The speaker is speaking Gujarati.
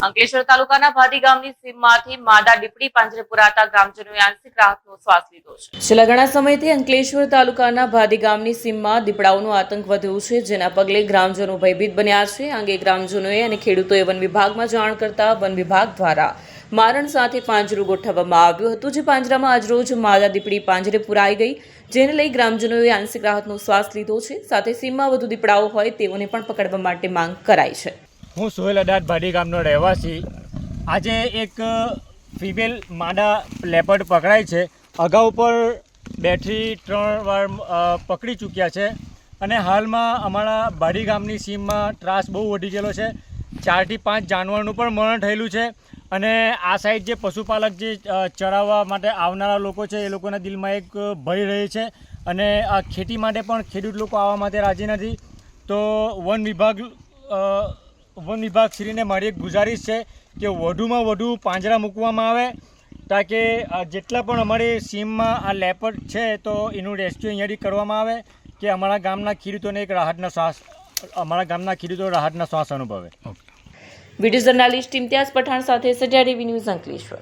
અંકલેશ્વર તાલુકાના ભાદી ગામની સીમમાંથી માદા દીપડી પાંજરે પુરાતા ગ્રામજનોએ આંશિક રાહતનો શ્વાસ લીધો છે। છેલ્લા ઘણા સમયથી અંકલેશ્વર તાલુકાના ભાદી ગામની સીમમાં દીપડાઓનો આતંક વધ્યો છે, જેના પગલે ગ્રામજનો ભયભીત બન્યા છે। આ અંગે ગ્રામજનોએ અને ખેડૂતોએ વન વિભાગમાં જાણ કરતા વન વિભાગ દ્વારા મારણ સાથે પાંજરું ગોઠવવામાં આવ્યું હતું, જે પાંજરામાં આજરોજ માદા દીપડી પાંજરે પુરાઈ ગઈ, જેને લઈ ગ્રામજનોએ આંશિક રાહતનો શ્વાસ લીધો છે। સાથે સીમમાં વધુ દીપડાઓ હોય તેઓને પણ પકડવા માટે માંગ કરાઈ છે। હું સોહેલ અડાટ ભાડી ગામનો રહેવાસી। આજે એક ફિમેલ માદા લેપર્ડ પકડાય છે। અગાઉ પર 2 થી 3 વાર પકડી ચૂક્યા છે અને હાલમાં અમારા ભાડી ગામની સીમમાં ત્રાસ બહુ વધી ગયેલો છે। 4 થી 5 જાનવરનું પણ મરણ થયેલું છે અને આ સાઈડ જે પશુપાલક જે ચરાવવા માટે આવનારા લોકો છે એ લોકોના દિલમાં એક ભય રહે છે અને આ ખેતી માટે પણ ખેડૂત લોકો આવવા માટે રાજી નથી। તો વન વિભાગ શ્રીને મારી એક ગુજારિશ છે કે વધુમાં વધુ પાંજરા મૂકવામાં આવે, તાકે જેટલા પણ અમારી સીમમાં આ લેપર્ડ છે તો એનું રેસ્ક્યુ અહીંયાથી કરવામાં આવે કે અમારા ગામના ખેડૂતોને એક રાહતનો શ્વાસ અનુભવે। વિડીયો જર્નાલિસ્ટ ઇમ્તિયાઝ પઠાણ સાથે સજા ટીવી ન્યૂઝ અંકલેશ્વર।